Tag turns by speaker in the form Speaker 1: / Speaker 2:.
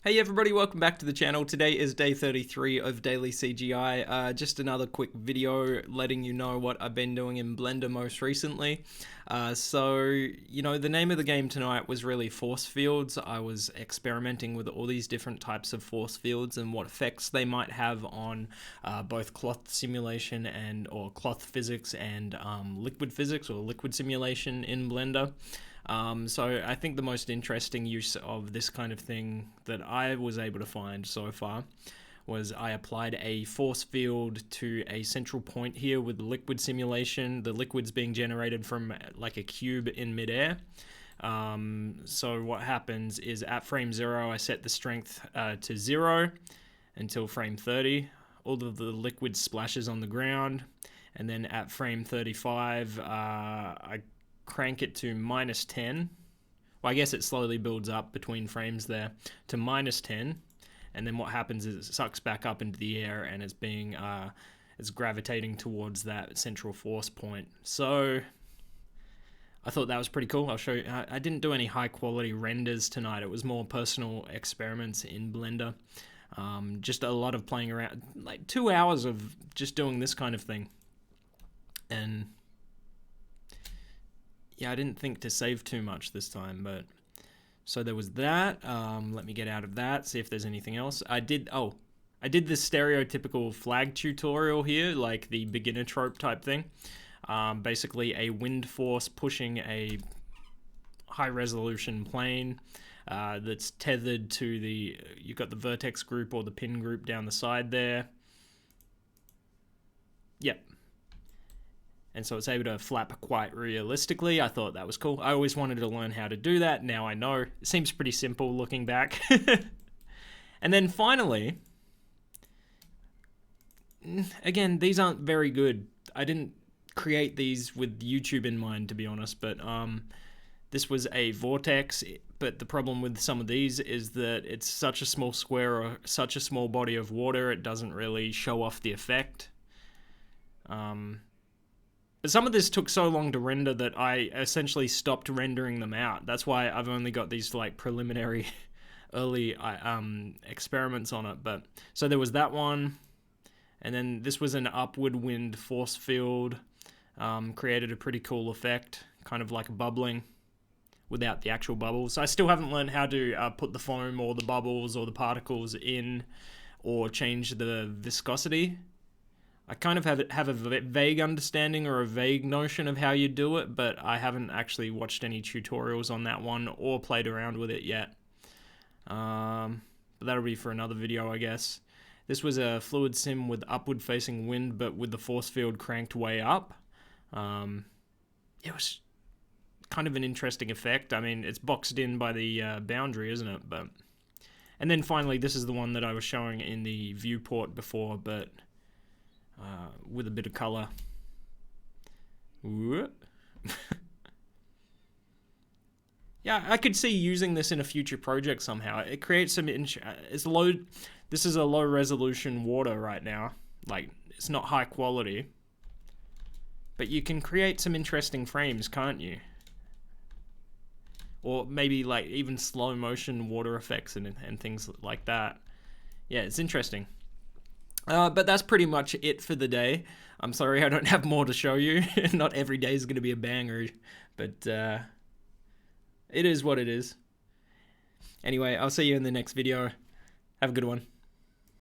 Speaker 1: Hey everybody, welcome back to the channel. Today is day 33 of daily CGI. Just another quick video letting you know what I've been doing in Blender most recently. The name of the game tonight was really force fields. I was experimenting with all these different types of force fields and what effects they might have on both cloth simulation or cloth physics and liquid physics or liquid simulation in Blender. So I think the most interesting use of this kind of thing that I was able to find so far was I applied a force field to a central point here with liquid simulation, the liquids being generated from like a cube in midair. So what happens is at frame 0 I set the strength to 0 until frame 30. All of the liquid splashes on the ground, and then at frame 35 I crank it to -10. Well, I guess it slowly builds up between frames there to -10, and then what happens is it sucks back up into the air and it's gravitating towards that central force point. So I thought that was pretty cool. I'll show you. I didn't do any high quality renders tonight. It was more personal experiments in Blender. Just a lot of playing around, like 2 hours of just doing this kind of thing. And yeah, I didn't think to save too much this time, but so there was that. Let me get out of that, see if there's anything else. I did this stereotypical flag tutorial here, like the beginner trope type thing. Basically a wind force pushing a high resolution plane that's tethered to you've got the vertex group or the pin group down the side there. Yep. And so it's able to flap quite realistically. I thought that was cool. I always wanted to learn how to do that. Now I know. It seems pretty simple looking back. And then finally, again, these aren't very good. I didn't create these with YouTube in mind, to be honest, but this was a vortex. But the problem with some of these is that it's such a small square or such a small body of water, it doesn't really show off the effect. But some of this took so long to render that I essentially stopped rendering them out. That's why I've only got these like preliminary early experiments on it. But so there was that one, and then this was an upward wind force field. Created a pretty cool effect, kind of like bubbling without the actual bubbles. I still haven't learned how to put the foam or the bubbles or the particles in or change the viscosity. I kind of have a vague understanding or a vague notion of how you do it, but I haven't actually watched any tutorials on that one or played around with it yet. But that'll be for another video, I guess. This was a fluid sim with upward facing wind, but with the force field cranked way up. It was kind of an interesting effect. I mean, it's boxed in by the boundary, isn't it? And then finally, this is the one that I was showing in the viewport before, but with a bit of color. Yeah, I could see using this in a future project somehow. It creates some this is a low resolution water right now. Like, it's not high quality, but you can create some interesting frames, can't you? Or maybe like even slow motion water effects and things like that. Yeah, it's interesting. But that's pretty much it for the day. I'm sorry I don't have more to show you. Not every day is going to be a banger, but it is what it is. Anyway, I'll see you in the next video. Have a good one.